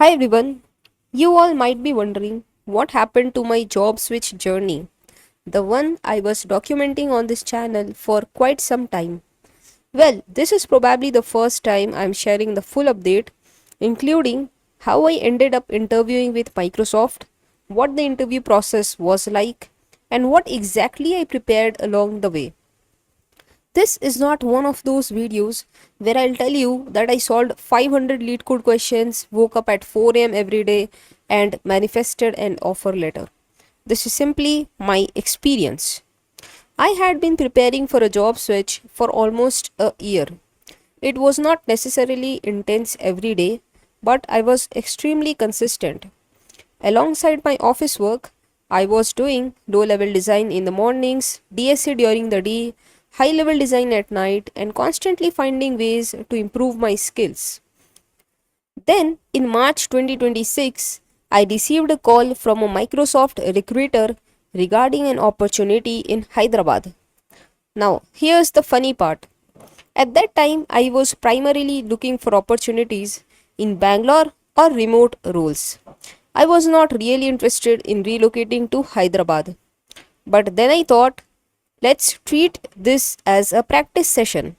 Hi everyone. You all might be wondering what happened to my job switch journey, the one I was documenting on this channel for quite some time. Well, this is probably the first time I'm sharing the full update, including how I ended up interviewing with Microsoft, what the interview process was like, and what exactly I prepared along the way. This is not one of those videos where I'll tell you that I solved 500 lead code questions, woke up at 4 a.m. every day, and manifested an offer letter. This is simply my experience. I had been preparing for a job switch for almost a year. It was not necessarily intense every day, but I was extremely consistent. Alongside my office work, I was doing low level design in the mornings, DSA during the day, high level design at night, and constantly finding ways to improve my skills. Then, in March 2026, I received a call from a Microsoft recruiter regarding an opportunity in Hyderabad. Now, here's the funny part. At that time, I was primarily looking for opportunities in Bangalore or remote roles. I was not really interested in relocating to Hyderabad. But then I thought, let's treat this as a practice session.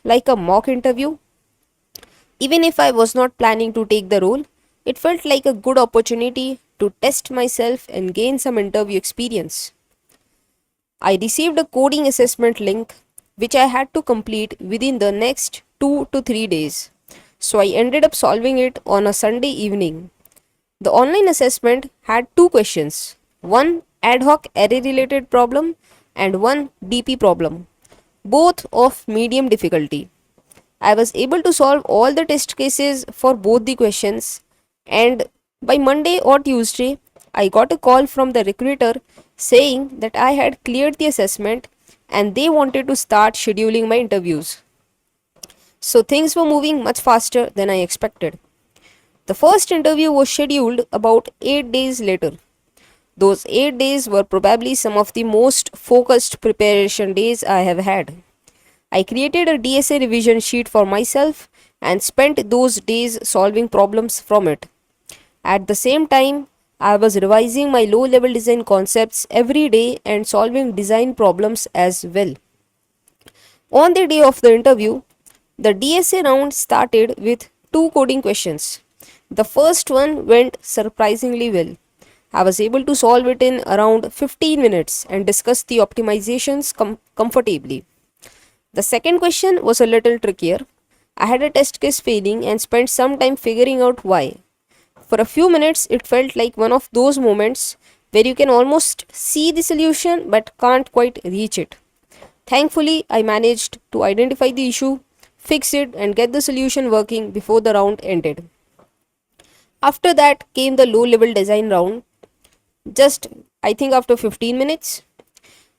Like a mock interview. Even if I was not planning to take the role, it felt like a good opportunity to test myself and gain some interview experience. I received a coding assessment link which I had to complete within the next 2 to 3 days. So I ended up solving it on a Sunday evening. The online assessment had two questions, one ad hoc array related problem and one DP problem, both of medium difficulty. I was able to solve all the test cases for both the questions, and by Monday or Tuesday, I got a call from the recruiter saying that I had cleared the assessment and they wanted to start scheduling my interviews. So things were moving much faster than I expected. The first interview was scheduled about 8 days later. Those 8 days were probably some of the most focused preparation days I have had. I created a DSA revision sheet for myself and spent those days solving problems from it. At the same time, I was revising my low level design concepts every day and solving design problems as well. On the day of the interview, the DSA round started with two coding questions. The first one went surprisingly well. I was able to solve it in around 15 minutes and discuss the optimizations comfortably. The second question was a little trickier. I had a test case failing and spent some time figuring out why. For a few minutes, it felt like one of those moments where you can almost see the solution but can't quite reach it. Thankfully, I managed to identify the issue, fix it, and get the solution working before the round ended. After that came the low level design round, just I think after 15 minutes.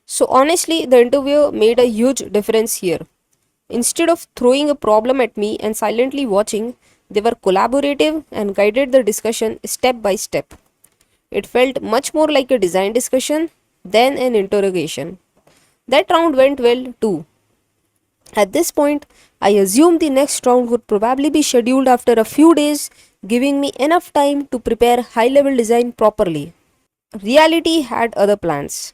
So, honestly, the interviewer made a huge difference here. Instead of throwing a problem at me and silently watching, they were collaborative and guided the discussion step by step. It felt much more like a design discussion than an interrogation. That round went well too. At this point, I assumed the next round would probably be scheduled after a few days, giving me enough time to prepare high level design properly. Reality had other plans.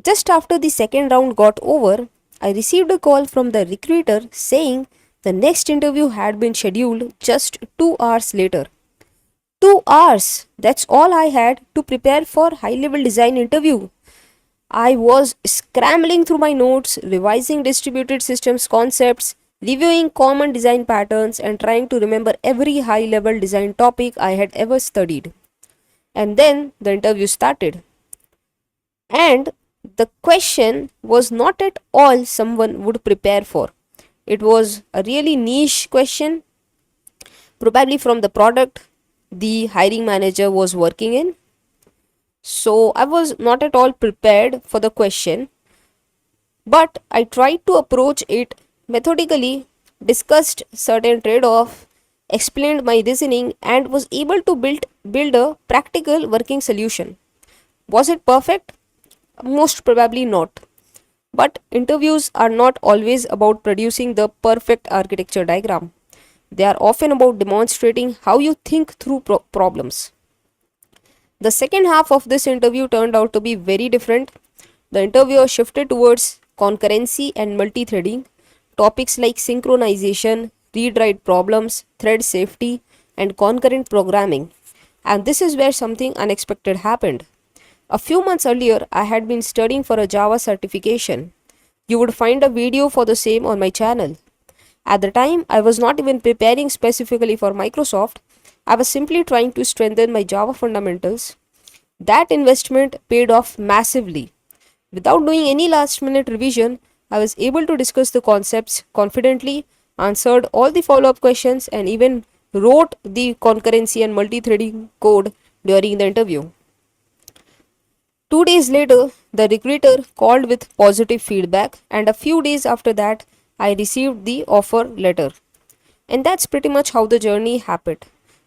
Just after the second round got over, I received a call from the recruiter saying the next interview had been scheduled just 2 hours later. 2 hours! That's all I had to prepare for high level design interview. I was scrambling through my notes, revising distributed systems concepts, reviewing common design patterns, and trying to remember every high level design topic I had ever studied. And then the interview started. And the question was not at all someone would prepare for. It was a really niche question, probably from the product the hiring manager was working in. So I was not at all prepared for the question, but I tried to approach it methodically, discussed certain trade-off, explained my reasoning, and was able to build a practical working solution. Was it perfect? Most probably not. But interviews are not always about producing the perfect architecture diagram. They are often about demonstrating how you think through problems. The second half of this interview turned out to be very different. The interviewer shifted towards concurrency and multithreading, topics like synchronization, read write problems, thread safety, and concurrent programming. And this is where something unexpected happened. A few months earlier, I had been studying for a Java certification. You would find a video for the same on my channel. At the time, I was not even preparing specifically for Microsoft. I was simply trying to strengthen my Java fundamentals. That investment paid off massively. Without doing any last minute revision, I was able to discuss the concepts confidently, answered all the follow up questions, and even wrote the concurrency and multi-threading code during the interview. 2 days later, the recruiter called with positive feedback, and a few days after that, I received the offer letter. And that's pretty much how the journey happened.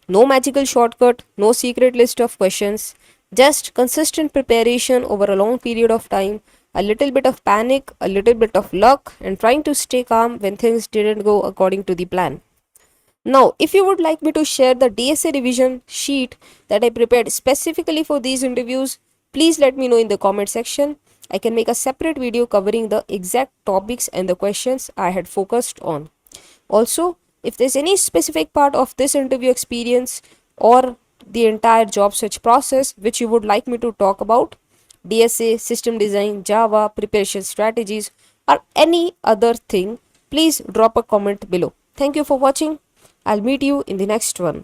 No magical shortcut, no secret list of questions, just consistent preparation over a long period of time, a little bit of panic, a little bit of luck, and trying to stay calm when things didn't go according to the plan. Now, if you would like me to share the DSA revision sheet that I prepared specifically for these interviews, please let me know in the comment section. I can make a separate video covering the exact topics and the questions I had focused on. Also, if there's any specific part of this interview experience or the entire job search process which you would like me to talk about, DSA, system design, Java, preparation strategies, or any other thing, please drop a comment below. Thank you for watching. I'll meet you in the next one.